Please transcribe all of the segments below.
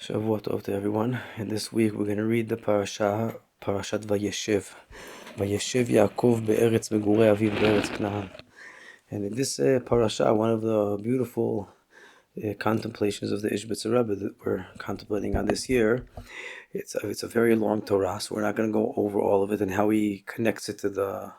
Shavuot Tov to everyone. And this week we're going to read the Parashat Vayeshev. Vayeshev Yaakov be'eretz megurei aviv be'eretz Canaan. And in this parasha, one of the beautiful contemplations of the Ishbitzer Rebbe that we're contemplating on this year, it's a very long Torah, so we're not going to go over all of it and how he connects it to the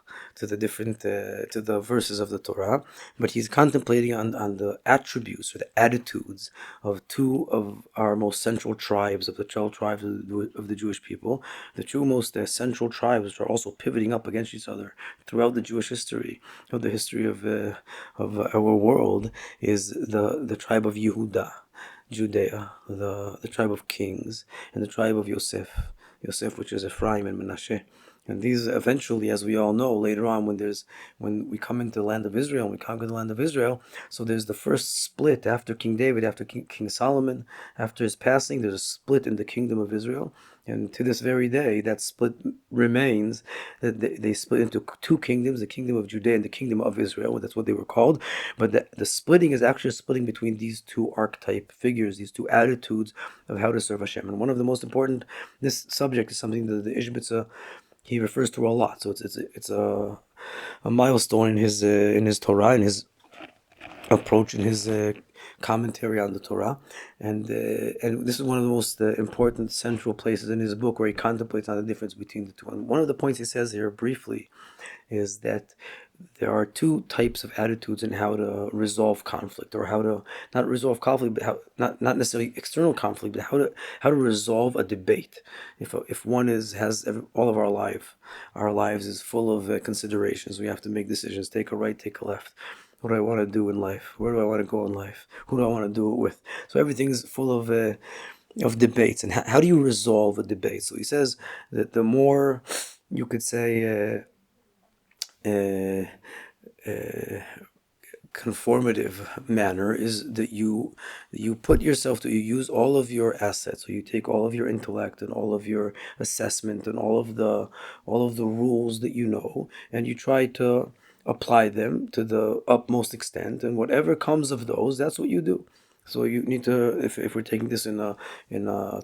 different to the verses of the Torah, but he's contemplating on the attributes or the attitudes of two of our most central tribes, of the 12 tribes of the Jewish people, the two most central tribes which are also pivoting up against each other throughout the Jewish history, or the history of our world, is the tribe of Yehuda, Judea, the tribe of kings, and the tribe of Yosef, which is Ephraim and Menashe. And these eventually, as we all know, later on when we come into the land of Israel, and we conquer the land of Israel, so there's the first split after King David, after King Solomon, after his passing, there's a split in the kingdom of Israel. And to this very day, that split remains. That they split into two kingdoms, the kingdom of Judea and the kingdom of Israel. That's what they were called. But the splitting is actually splitting between these two archetype figures, these two attitudes of how to serve Hashem. And one of the most important, this subject is something that the Ishbitzer, he refers to a lot. So it's a milestone in his Torah, in his approach, in his commentary on the Torah, and this is one of the most important central places in his book where he contemplates on the difference between the two. And one of the points he says here briefly is that there are two types of attitudes in how to resolve conflict, or how to not resolve conflict, but how not necessarily external conflict, but how to resolve a debate. If one has all of our lives is full of considerations. We have to make decisions: take a right, take a left. What do I want to do in life? Where do I want to go in life? Who do I want to do it with? So everything's full of debates. And how do you resolve a debate? So he says that the more, you could say, conformative manner is that you put yourself to, you use all of your assets, so you take all of your intellect and all of your assessment and all of the rules that you know, and you try to apply them to the utmost extent, and whatever comes of those, that's what you do. So you need to, if we're taking this in a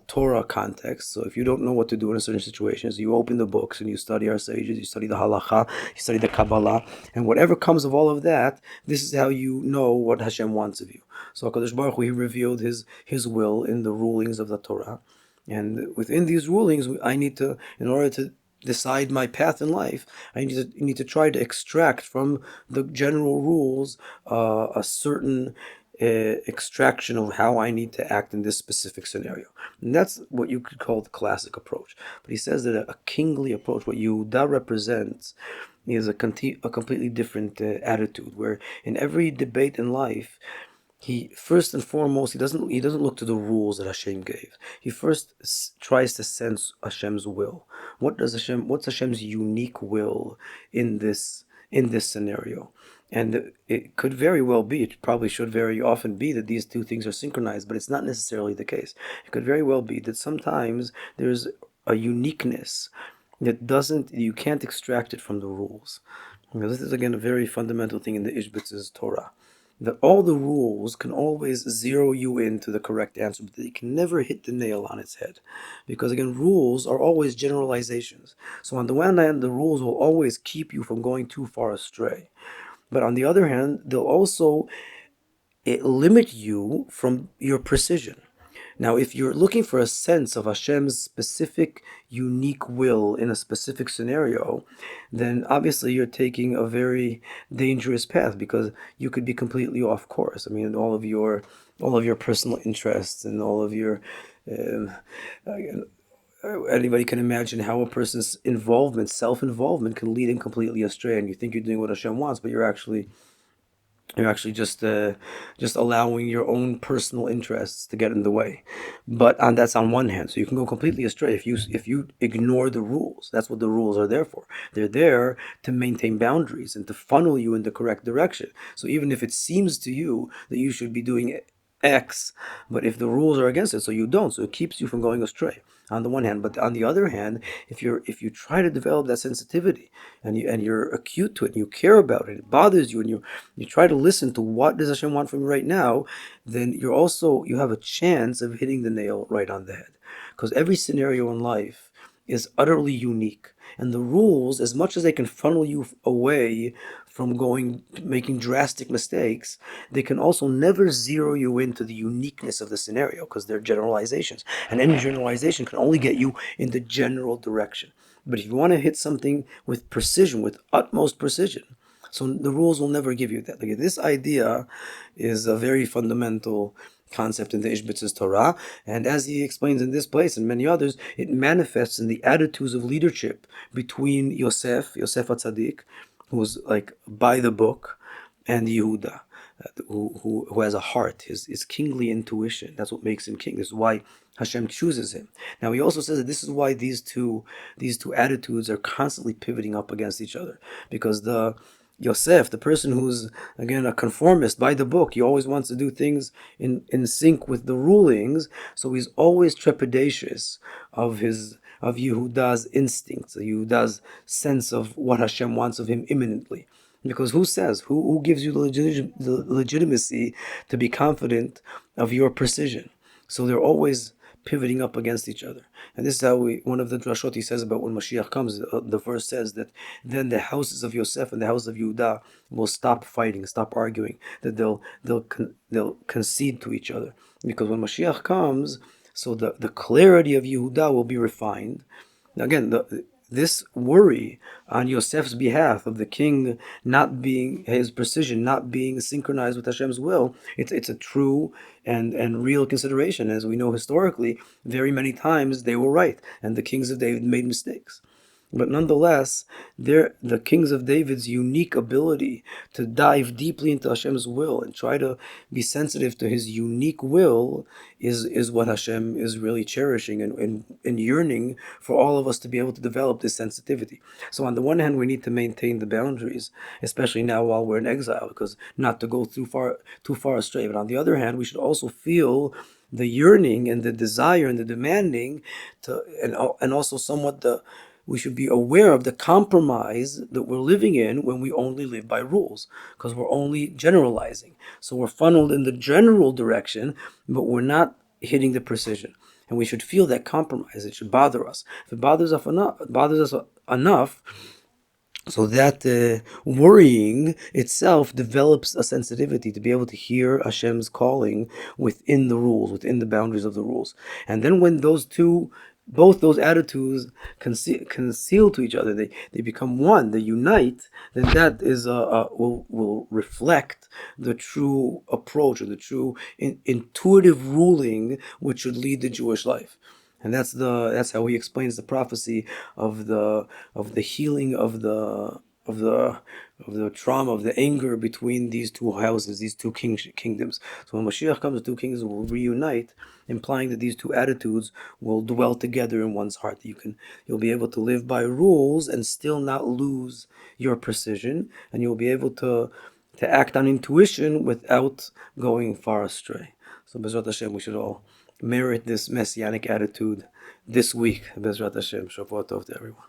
Torah context, so if you don't know what to do in a certain situation, so you open the books and you study our sages, you study the halacha, you study the Kabbalah, and whatever comes of all of that, this is how you know what Hashem wants of you. So HaKadosh Baruch Hu, he revealed his will in the rulings of the Torah, and within these rulings, I need to, in order to decide my path in life, I need to try to extract from the general rules a certain extraction of how I need to act in this specific scenario. And that's what you could call the classic approach. But he says that a kingly approach, what Yehuda represents, is a completely different attitude, where in every debate in life, he first and foremost, he doesn't look to the rules that Hashem gave. He first tries to sense Hashem's will. What's Hashem's unique will in this scenario? And it could very well be, it probably should very often be, that these two things are synchronized, but it's not necessarily the case. It could very well be that sometimes there's a uniqueness that you can't extract it from the rules. Because this is, again, a very fundamental thing in the Ishbitz's Torah, that all the rules can always zero you into the correct answer, but they can never hit the nail on its head. Because, again, rules are always generalizations. So on the one hand, the rules will always keep you from going too far astray. But on the other hand, they'll also limit you from your precision. Now, if you're looking for a sense of Hashem's specific, unique will in a specific scenario, then obviously you're taking a very dangerous path, because you could be completely off course. I mean, all of your personal interests and all of your anybody can imagine how a person's self-involvement, can lead him completely astray, and you think you're doing what Hashem wants, but you're actually just allowing your own personal interests to get in the way. But that's on one hand. So you can go completely astray if you ignore the rules. That's what the rules are there for. They're there to maintain boundaries and to funnel you in the correct direction. So even if it seems to you that you should be doing X, but if the rules are against it, so you don't. So it keeps you from going astray on the one hand. But on the other hand, if you try to develop that sensitivity and you're acute to it, and you care about it, it bothers you, and you try to listen to what does Hashem want from you right now, then you have a chance of hitting the nail right on the head. Because every scenario in life is utterly unique. And the rules, as much as they can funnel you away from making drastic mistakes, they can also never zero you into the uniqueness of the scenario, because they're generalizations. And any generalization can only get you in the general direction. But if you want to hit something with precision, with utmost precision, so the rules will never give you that. Like, this idea is a very fundamental concept in the Ishbitz's Torah, and as he explains in this place and many others, it manifests in the attitudes of leadership between Yosef HaTzadik, who's like by the book, and Yehuda, who has a heart, his kingly intuition. That's what makes him king. This is why Hashem chooses him. Now he also says that this is why these two attitudes are constantly pivoting up against each other, because the Yosef, the person who's again a conformist by the book, he always wants to do things in sync with the rulings, so he's always trepidatious of Yehuda's instincts, Yehuda's sense of what Hashem wants of him imminently. Because who gives you the legitimacy to be confident of your precision? So they're always pivoting up against each other. And this is how one of the drashot he says about when Mashiach comes, the verse says that then the houses of Yosef and the house of Yehuda will stop fighting, stop arguing, that they'll concede to each other. Because when Mashiach comes, so the clarity of Yehuda will be refined. Again, this worry on Yosef's behalf of the king not being, his precision not being synchronized with Hashem's will, it's a true and real consideration. As we know historically, very many times they were right, and the kings of David made mistakes. But nonetheless, the kings of David's unique ability to dive deeply into Hashem's will and try to be sensitive to his unique will is what Hashem is really cherishing and yearning for all of us to be able to develop this sensitivity. So on the one hand, we need to maintain the boundaries, especially now while we're in exile, because not to go too far astray. But on the other hand, we should also feel the yearning and the desire and the demanding and also somewhat we should be aware of the compromise that we're living in when we only live by rules, because we're only generalizing. So we're funneled in the general direction, but we're not hitting the precision. And we should feel that compromise. It should bother us. If it bothers us enough, so that worrying itself develops a sensitivity to be able to hear Hashem's calling within the rules, within the boundaries of the rules. And then when both those attitudes conceal to each other, they become one, they unite, then that is will reflect the true approach, or the true intuitive ruling which should lead the Jewish life. And that's how he explains the prophecy of the healing of the trauma, of the anger between these two houses, these two kingdoms. So when Mashiach comes, the two kingdoms will reunite, implying that these two attitudes will dwell together in one's heart. You'll be able to live by rules and still not lose your precision, and you'll be able to act on intuition without going far astray. So Bezrat Hashem, we should all merit this Messianic attitude this week. Bezrat Hashem, Shavua Tov to everyone.